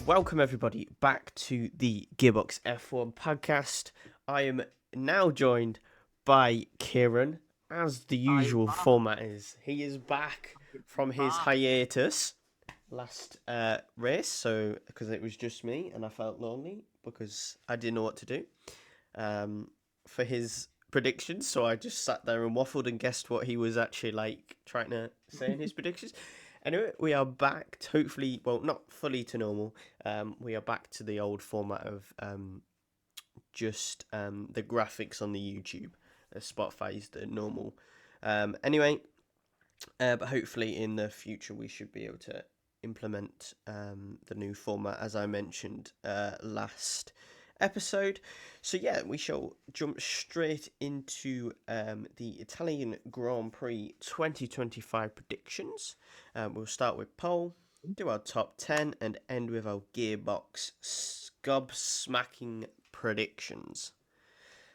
Welcome everybody back to the Gearbox F1 podcast. I am now joined by Kieran, as the I usual am format is. He is back from his back. hiatus last race, so because it was just me and I felt lonely because I didn't know what to do for his predictions, so I just sat there and waffled and guessed what he was actually like trying to say in his predictions. Anyway, we are back, hopefully, well, not fully to normal. We are back to the old format of just the graphics on the YouTube. Spotify is the normal. Anyway, but hopefully in the future we should be able to implement the new format as I mentioned last episode. So yeah, we shall jump straight into the Italian Grand Prix 2025 predictions. We'll start with pole, do our top 10, and end with our gearbox gobsmacking predictions.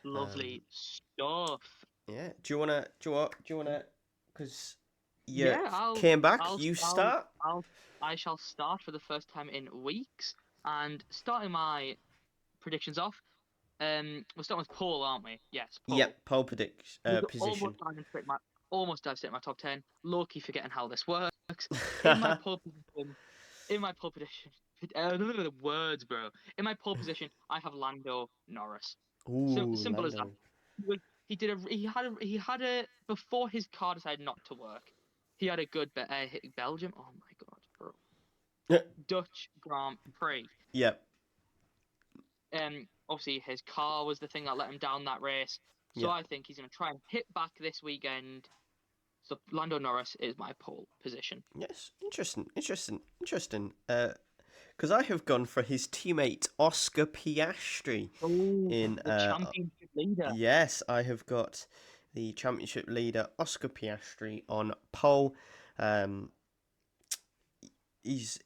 Um, Lovely stuff. yeah, do you wanna, because you Yeah, came back, I'll, you I'll, start. I shall start for the first time in weeks. And starting my predictions off, we're starting with Paul, aren't we? Yes, Paul. Yep, pole prediction We could position. almost dive straight my top 10. Low-key forgetting how this works. In my pole position, in my pole position, the words, bro. In my pole position, I have Lando Norris. Ooh, Simple as that. Lando. He had a before his car decided not to work. He had a good Belgium. Oh my God, bro. Dutch Grand Prix. Yep, Obviously his car was the thing that let him down that race. So yep. I think he's gonna try and hit back this weekend. So Lando Norris is my pole position. Yes, interesting. Because I have gone for his teammate Oscar Piastri Oh, in the championship leader. yes, I have got the championship leader Oscar Piastri on pole. Um, he's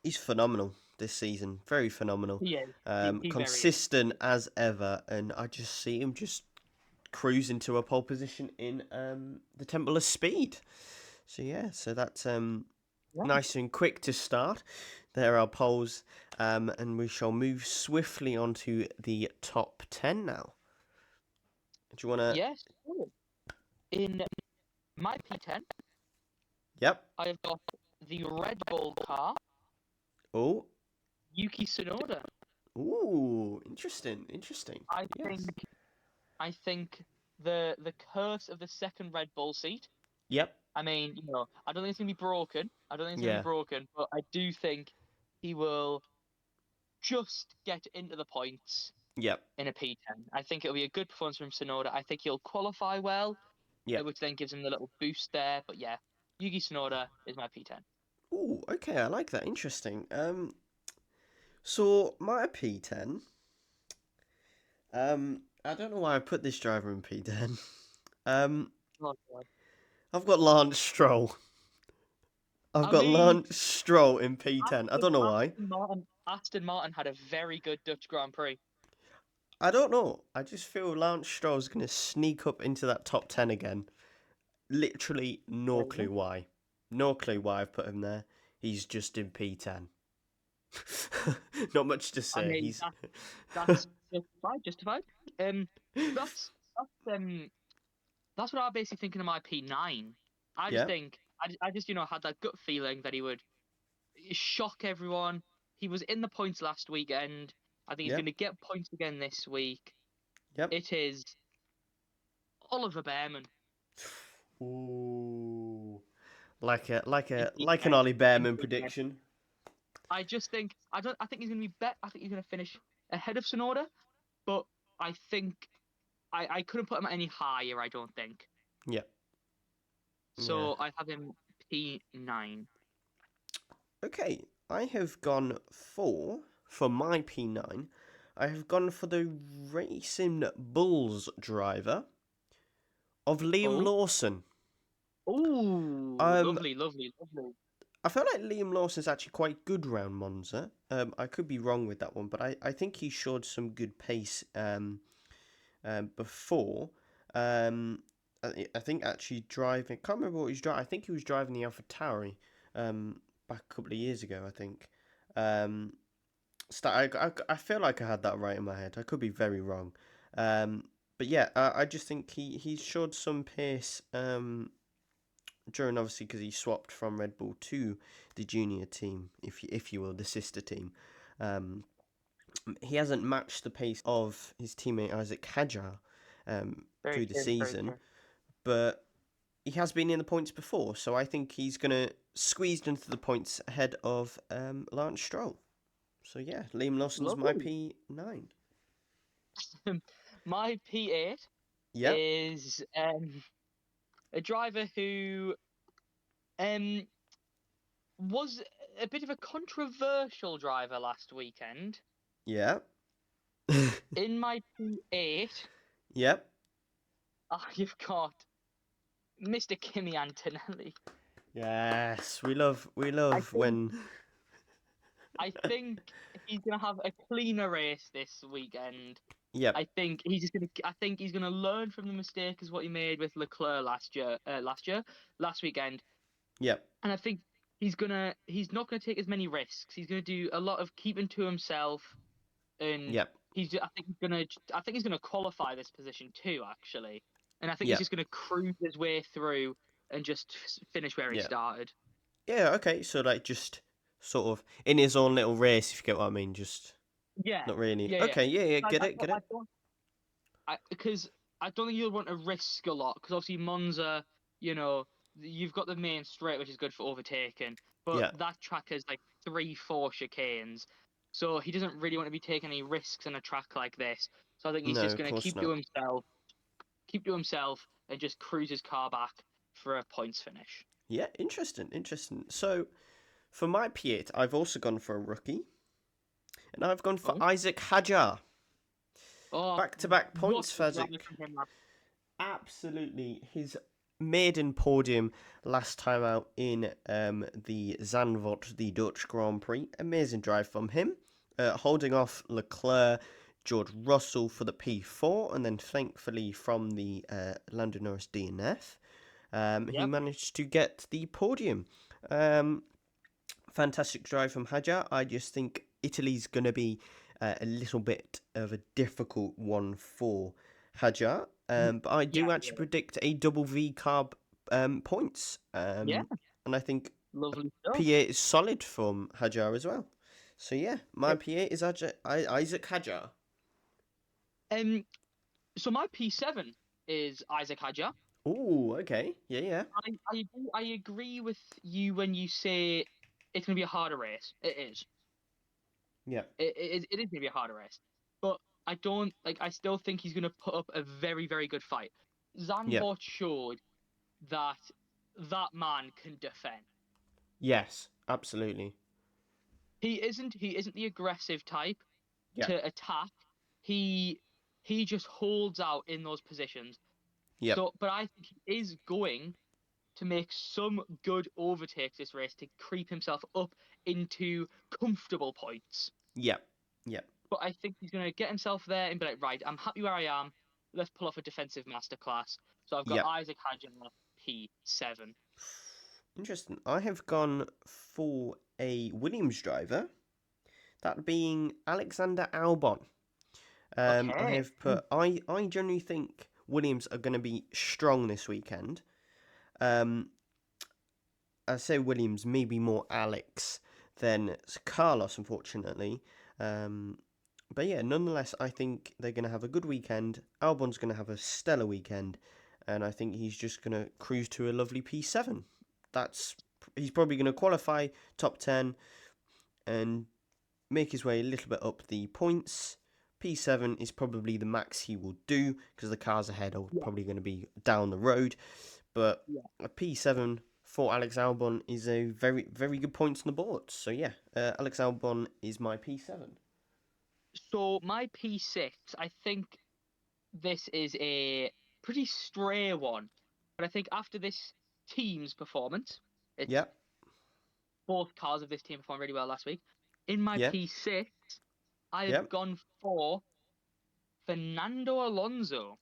he's phenomenal this season, very phenomenal. He is. He very is. Consistent as ever, and I just see him just cruising to a pole position in the Temple of Speed. So yeah, so that's Yeah. nice and quick to start. There are polls, and we shall move swiftly onto the top 10 now. Do you want to? Yes. Cool. In my P10, Yep. I have got the Red Bull car, Oh. Yuki Tsunoda. Ooh. Interesting. I Yes. think I think the curse of the second Red Bull seat. Yep. I mean, I don't think it's gonna be broken. I don't think it's gonna be Yeah. broken, but I do think he will just get into the points Yep. in a P10. I think it'll be a good performance from Tsunoda. I think he'll qualify well, Yep. which then gives him the little boost there. But yeah, Yuki Tsunoda is my P10. Ooh. Okay. I like that. Interesting. So my P10. I don't know why I put this driver in P10. Um, Oh, God. I've got Lance Stroll. I've I got mean, Lance Stroll in P10. I don't know why. Aston Martin had a very good Dutch Grand Prix. I don't know. I just feel Lance Stroll's going to sneak up into that top 10 again. Literally no clue why. No clue why I've put him there. He's just in P10. Not much to I say. mean, He's that's justified. Um, that's that's um that's what I'm basically thinking of my P9. I just yeah, think I just had that gut feeling that he would shock everyone. He was in the points last weekend. I think he's going yep, to get points again this week. yep. It is Oliver Behrman. Ooh. Like In a like an P10. Ollie In Behrman P10. prediction. I just think I don't. I think he's going to be bet. I think he's going to finish ahead of Sonoda, but I think I couldn't put him any higher. I don't think. Yep. Yeah. So I have him P9. Okay, I have gone for my P9. I have gone for the Racing Bulls driver of Liam Oh, Lawson. oh, Um, lovely, lovely, lovely. I feel like Liam Lawson's actually quite good round Monza. I could be wrong with that one, but I think he showed some good pace before. I think actually driving. I can't remember what he was driving. I think he was driving the AlphaTauri back a couple of years ago. I think. Um, I feel like I had that right in my head. I could be very wrong. But yeah, I just think he showed some pace during, obviously, because he swapped from Red Bull to the junior team, if you will, the sister team. Um, he hasn't matched the pace of his teammate Isaac Hadjar Very through the true. Very season, true. but he has been in the points before, so I think he's gonna squeeze into the points ahead of Lance Stroll. So yeah, Liam Lawson's my Lovely. P9. My P8 Yep, is a driver who um was a bit of a controversial driver last weekend. yep, In my P8, yep. you've got Mr. Kimi Antonelli. Yes, we I love think when. I think he's gonna have a cleaner race this weekend. Yep, I think he's gonna learn from the mistake as what he made with Leclerc last weekend, yep, and I think he's not gonna take as many risks. He's gonna do a lot of keeping to himself, and yep, I think he's gonna qualify this position too, actually, and I think he's yep, just gonna cruise his way through and just finish where he yep. started. Yeah, okay. So like just sort of in his own little race, if you get what I mean. Just Yeah, not really. yeah, yeah. Okay, yeah, yeah. I, Get I, it, get I it. don't because I don't think you'll want to risk a lot because obviously Monza, you know, you've got the main straight which is good for overtaking, but Yeah. that track has like 3, 4 chicanes, so he doesn't really want to be taking any risks on a track like this. So I think he's No, just of going to course not. keep to himself, and just cruise his car back for a points finish. Yeah, interesting, interesting. So for my P8, I've also gone for a rookie, and I've gone for Oh, Isaac Hadjar. oh, Back to back what points a for drive Isaac. from him! Absolutely, his maiden podium last time out in the Zandvoort, the Dutch Grand Prix. Amazing drive from him, holding off Leclerc, George Russell for the P4, and then thankfully from the Lando Norris DNF, he Yep, managed to get the podium. Um, Fantastic drive from Hadjar. I just think Italy's going to be a little bit of a difficult one for Hadjar. But I yeah, do actually yeah, predict a double V carb points. yeah, And I think lovely stuff. P8 is solid from Hadjar as well. So yeah, my Yep. P8 is Isaac Hadjar. Um, so my P7 is Isaac Hadjar. Oh, okay. Yeah, yeah. I agree with you when you say it's going to be a harder race. It is. Yeah, It is going to be a harder race. But I don't like. I still think he's going to put up a very, very good fight. yeah. Zandvoort showed that that man can defend. Yes, absolutely. He isn't the aggressive type Yeah, to attack. He he just holds out in those positions. yep, So, but I think he is going to make some good overtakes this race to creep himself up into comfortable points. yep, yep, But I think he's going to get himself there and be like, right, I'm happy where I am. Let's pull off a defensive masterclass. So I've got yep. Isaac Hadjar P7. Interesting. I have gone for a Williams driver, that being Alexander Albon. I Okay. have put. I generally think Williams are going to be strong this weekend. Um, I say Williams, maybe more Alex than Carlos, unfortunately. Um, but yeah, nonetheless, I think they're going to have a good weekend. Albon's going to have a stellar weekend, and I think he's just going to cruise to a lovely P7. That's He's probably going to qualify top 10 and make his way a little bit up the points. P7 is probably the max he will do because the cars ahead are Yeah, probably going to be down the road. But yeah. a P7 for Alex Albon is a very, very good point on the board. So yeah, Alex Albon is my P7. So my P6, I think this is a pretty stray one. But I think after this team's performance, it's Yep, both cars of this team performed really well last week. In my yep, P6, I have yep. gone for Fernando Alonso.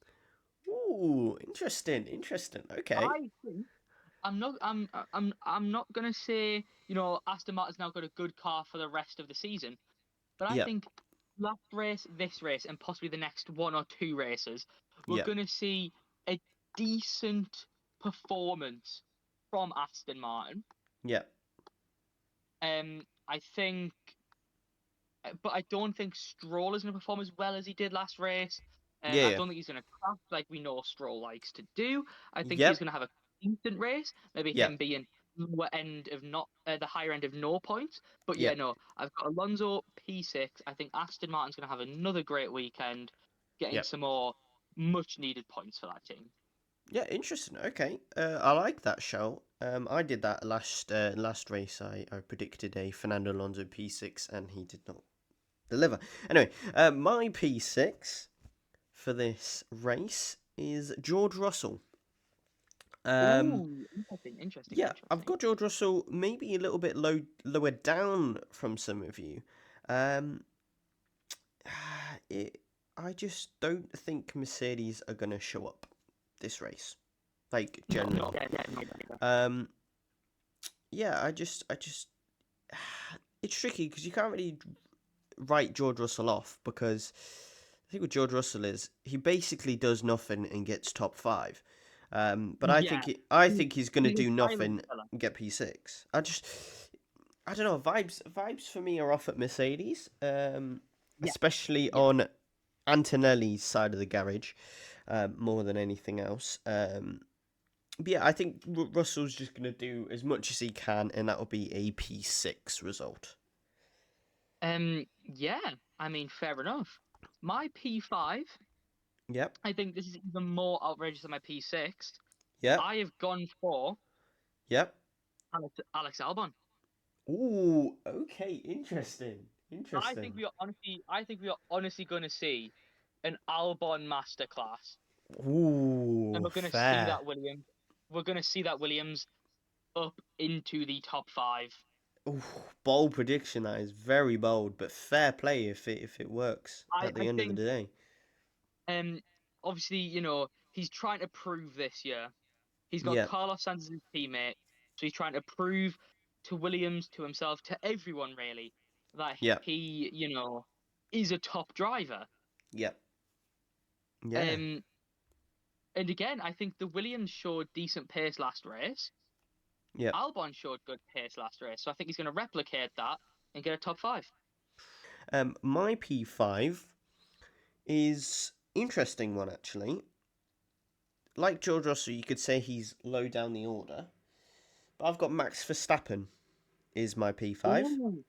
Ooh, interesting, interesting. Okay. I think I'm not gonna say, Aston Martin's now got a good car for the rest of the season, but I Yep. think last race, this race, and possibly the next one or two races, we're Yep. gonna see a decent performance from Aston Martin. Yep. I think, but I don't think Stroll is going to perform as well as he did last race. Yeah. I Yeah. don't think he's going to crash like we know Stroll likes to do. I think he's Yep. going to have a decent race. Maybe him Yep. being lower end of not the higher end of no points. But yeah, Yep. no, I've got Alonso P6. I think Aston Martin's going to have another great weekend, getting Yep. some more much needed points for that team. Yeah, interesting. Okay, I like that show. I did that last race. I predicted a Fernando Alonso P6, and he did not deliver. Anyway, my P6 for this race is George Russell. Um, Ooh, interesting, interesting, yeah, I've interesting. got George Russell maybe a little bit lower down from some of you. Um, it, I just don't think Mercedes are gonna show up this race, like No, no, generally. yeah, yeah, no, yeah. Um, yeah, it's tricky because you can't really write George Russell off because I think what George Russell is, he basically does nothing and gets top five. But Yeah, I he, think he's gonna he's a do silent nothing killer. and get P6. I don't know. Vibes for me are off at Mercedes, Yeah, especially yeah. on Antonelli's side of the garage, more than anything else. But yeah, I think Russell's just going to do as much as he can, and that'll be a P6 result. Yeah, I mean, fair enough. My P5, Yep, I think this is even more outrageous than my P6. yep, I have gone for yep. Alex Albon. Ooh, okay, interesting, I think interesting. we are honestly going to see an Albon masterclass, and Ooh, we're going to see fair. that Williams. We're going to see that Williams up into the top five. Ooh, bold prediction. That is very bold, but fair play if it works I, at the I end of the think, day. um, obviously, he's trying to prove this year. He's got Yep, Carlos Sainz as his teammate, so he's trying to prove to Williams, to himself, to everyone really, that yep, he, is a top driver. yep, yeah, Um, and again, I think the Williams showed decent pace last race. yep. Albon showed good pace last race, so I think he's going to replicate that and get a top five. My P5 is interesting one actually. Like George Russell, you could say he's low down the order, but I've got Max Verstappen is my P5. Ooh,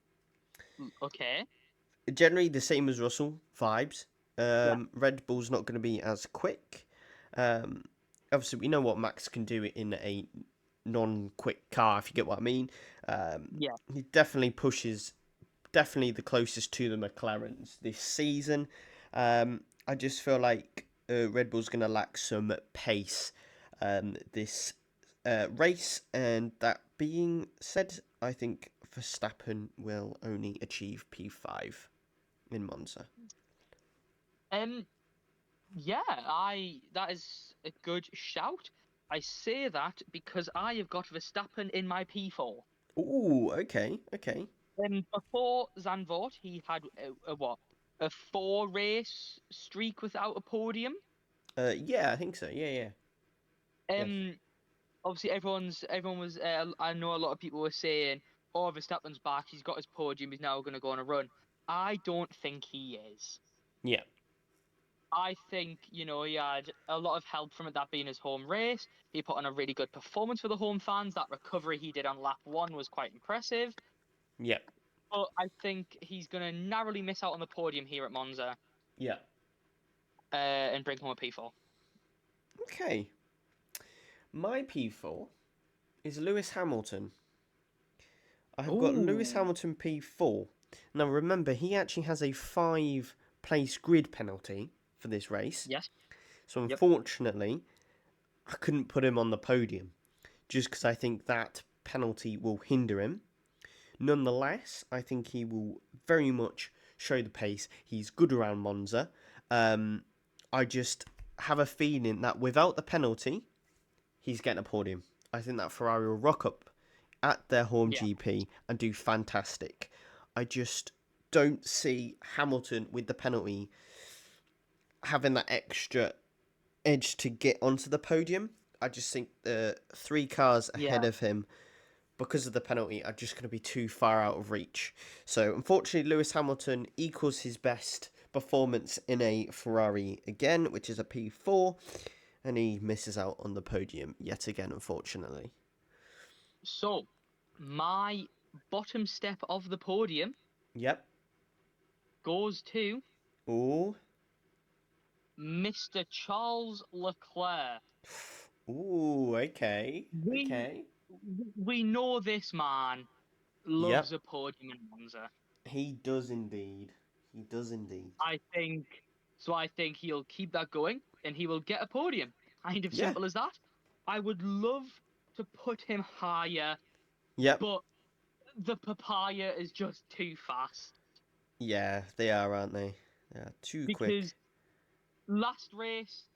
okay. Generally the same as Russell vibes. Yeah, Red Bull's not going to be as quick. Um, Obviously we know what Max can do in a non-quick car, if you get what I mean. yeah. He definitely pushes, definitely the closest to the McLarens this season. I just feel like Red Bull's going to lack some pace this race, and that being said, I think Verstappen will only achieve P5 in Monza. Um, yeah, I that is a good shout. I say that because I have got Verstappen in my P4. Ooh, okay, okay. Before Zandvoort, he had a what? A four race streak without a podium. Yeah, I think so. Yeah, yeah, yes. Um, Obviously everyone was. I know a lot of people were saying, "Oh, Verstappen's back. He's got his podium. He's now going to go on a run." I don't think he is. Yeah, I think, he had a lot of help from it, that being his home race. He put on a really good performance for the home fans. That recovery he did on lap one was quite impressive. yeah, But I think he's going to narrowly miss out on the podium here at Monza, yeah. and bring home a P4. Okay. My P4 is Lewis Hamilton. I have got Lewis Ooh, Hamilton P4. Now remember, he actually has a 5 place grid penalty for this race. yes, So yep, unfortunately, I couldn't put him on the podium just because I think that penalty will hinder him. Nonetheless, I think he will very much show the pace. He's good around Monza. Um, I just have a feeling that without the penalty, he's getting a podium. I think that Ferrari will rock up at their home Yeah. GP and do fantastic. I just don't see Hamilton with the penalty having that extra edge to get onto the podium. I just think the 3 cars ahead Yeah. of him, because of the penalty, are just going to be too far out of reach. So, unfortunately, Lewis Hamilton equals his best performance in a Ferrari again, which is a P4, and he misses out on the podium yet again, unfortunately. So, my bottom step of the podium Yep. goes to Ooh. Mr. Charles Leclerc. Ooh, okay. We Okay. we know this man Yep. loves a podium in Monza. He does indeed. He does indeed. I think so. I think he'll keep that going, and he will get a podium. Kind of Yeah. simple as that. I would love to put him higher, Yep. but the papaya is just too fast. Yeah, they are, aren't they? They are too quick. Because last race,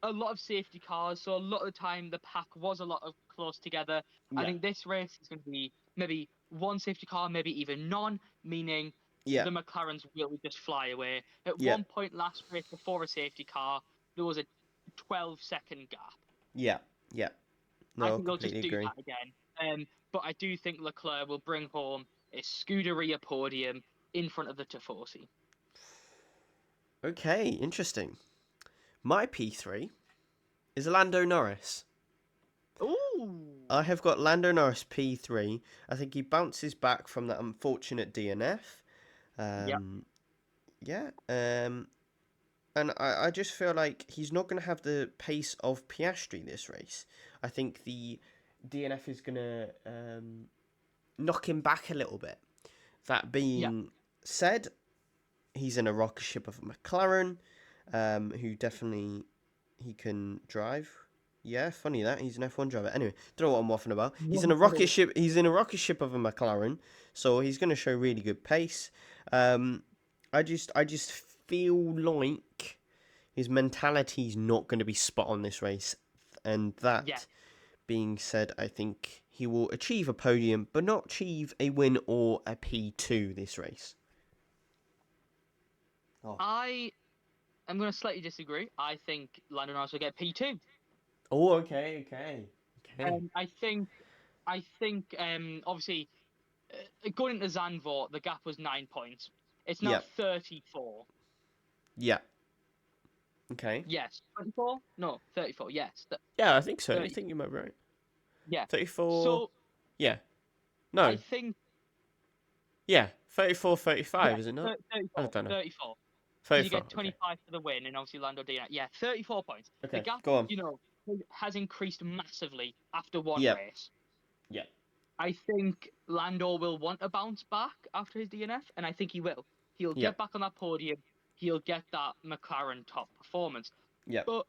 a lot of safety cars, so a lot of the time the pack was a lot of close together. I Yeah. think this race is going to be maybe one safety car, maybe even none, meaning Yeah. the McLarens will just fly away. At Yeah. one point last race, before a safety car, there was a 12-second gap. Yeah. Yeah. I No, think they'll just completely do agree. that again. But I do think Leclerc will bring home a Scuderia podium in front of the Tifosi. Okay, interesting. My P3 is Lando Norris. Ooh. I have got Lando Norris P3. I think he bounces back from that unfortunate DNF. Yep. Yeah. And I just feel like he's not going to have the pace of Piastri this race. I think the DNF is going to knock him back a little bit. That Yeah. being said, he's in a rocket ship of a McLaren, who definitely he can drive. Yeah, funny that he's an F1 driver. Anyway, don't know what I'm waffling about. He's in a rocket ship. He's in a rocket ship of a McLaren, so he's going to show really good pace. I just feel like his mentality is not going to be spot on this race, and that Yeah. being said, I think he will achieve a podium, but not achieve a win or a P2 this race. Oh. I am going to slightly disagree. I think Lando Norris will get P2. Oh, okay. I think, obviously, going into Zandvoort, the gap was 9 points. It's now Yeah. 34. Yeah. Okay. Yes. 24? No, 34. Yes. Yeah, I think so. I 30. think you might be right. Yeah. 34. So, Yeah. I No. think, Yeah. 34, 35, yes, is it not? I 34. don't know. 34. Because you 34. get Okay. 25 for the win, and obviously Lando did that. Yeah, 34 points. The Okay. gap, Go on. has increased massively after one Yeah. race. Yeah. I think Lando will want a bounce back after his DNF, and I think he will. He'll Yeah. get back on that podium. He'll get that McLaren top performance. Yeah. But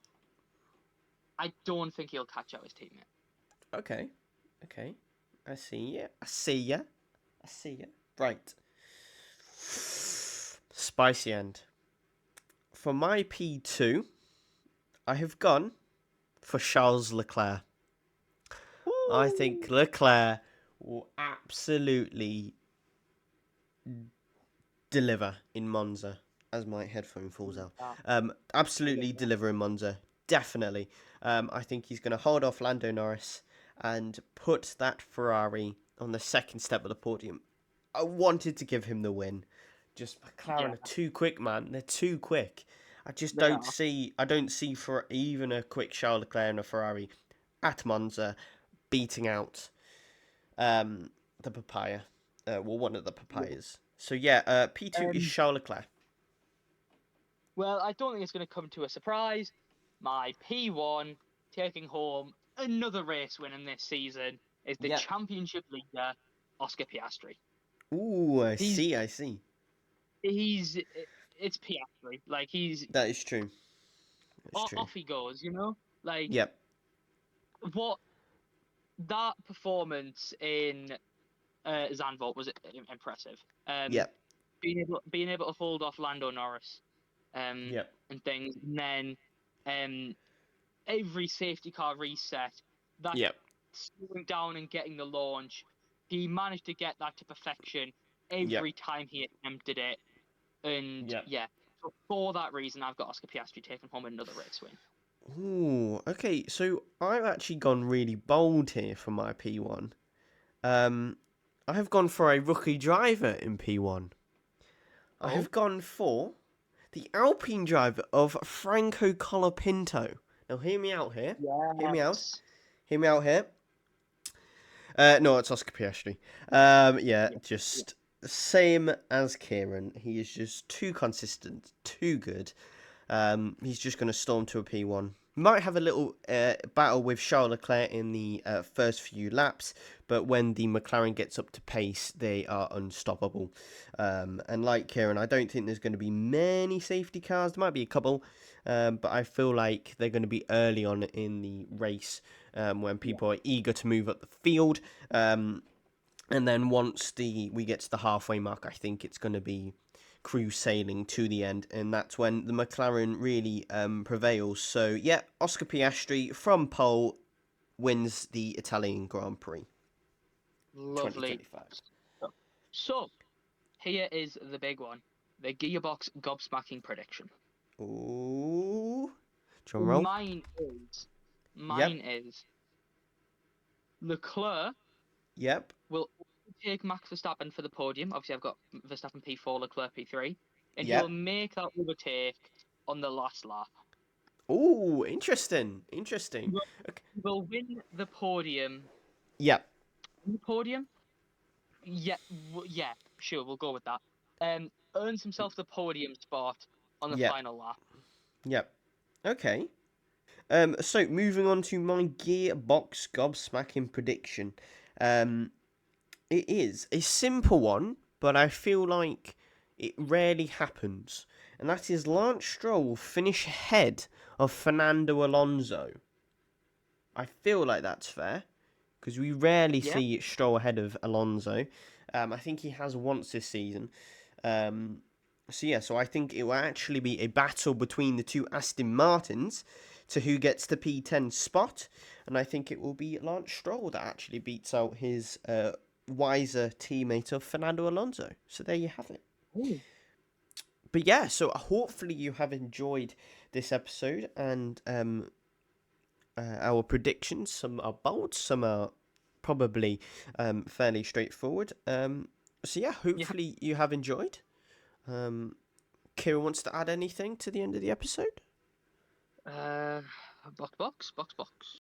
I don't think he'll catch out his teammate. Okay. Okay. I see ya. I see ya. I see ya. Right. Spicy end. For my P2, I have gone for Charles Leclerc. I think Leclerc will absolutely deliver in Monza, as my headphone falls out. Absolutely deliver in Monza, definitely. I think he's going to hold off Lando Norris and put that Ferrari on the second step of the podium. I wanted to give him the win. Just McLaren Yeah, are too quick, man. They're too quick. I just they don't are. see. I don't see for even a quick Charles Leclerc in a Ferrari at Monza beating out the papaya. Well, one of the papayas. So yeah, P2 is Um, Charles Leclerc. well, I don't think it's going to come to a surprise. My P1 taking home another race win in this season is the Yeah. championship leader, Oscar Piastri. Ooh, I He's see, I see. he's it's Piastri. Like he's That is true. That's true. off he goes. Like Yep. what that performance in Zandvoort was impressive. Yep. Being able to hold off Lando Norris, Yep. and things, and then every safety car reset, that Yep. slowing down and getting the launch, he managed to get that to perfection Yep. every time he attempted it. And Yep. yeah, so for that reason, I've got Oscar Piastri taking home another race win. Ooh, okay, so I've actually gone really bold here for my P1. I have gone for a rookie driver in P1. I Oh, have gone for the Alpine driver of Franco Colapinto. Now, hear me out here. Hear me out. yes. Hear me out here. No, it's Oscar Piastri. Yeah, Yeah. Yeah. just same as Kieran. He is just too consistent, too good. He's just going to storm to a P1. Might have a little battle with Charles Leclerc in the first few laps, but when the McLaren gets up to pace, they are unstoppable. And like Kieran, I don't think there's going to be many safety cars. There might be a couple, but I feel like they're going to be early on in the race when people are eager to move up the field. And then once we get to the halfway mark, I think it's going to be cruise sailing to the end, and that's when the McLaren really prevails. So yeah, Oscar Piastri from pole wins the Italian Grand Prix Lovely. 2025. So here is the big one, the Gearbox gobsmacking prediction. Ooh, drum And roll. mine Yep, is Leclerc yep, will take Max Verstappen for the podium. Obviously, I've got Verstappen P4, Leclerc P3, and he will yep. make that overtake on the last lap. Ooh, interesting, interesting. Will Okay. will win the podium. Yep, The podium? Yeah, yeah, sure, we'll go with that. Earns himself the podium spot on the yep, final lap. yep. Okay. So moving on to my gearbox gobsmacking prediction. Um, It is a simple one, but I feel like it rarely happens. And that is Lance Stroll will finish ahead of Fernando Alonso. I feel like that's fair because we rarely Yeah. see Stroll ahead of Alonso. I think he has once this season. Um, so I think it will actually be a battle between the two Aston Martins to who gets the P10 spot, and I think it will be Lance Stroll that actually beats out his wiser teammate of Fernando Alonso. So there you have it. Ooh. But yeah, so hopefully you have enjoyed this episode and our predictions. Some are bold, some are probably fairly straightforward. So yeah, Yeah. hopefully you have enjoyed. Um, Kira wants to add anything to the end of the episode? Uh, box.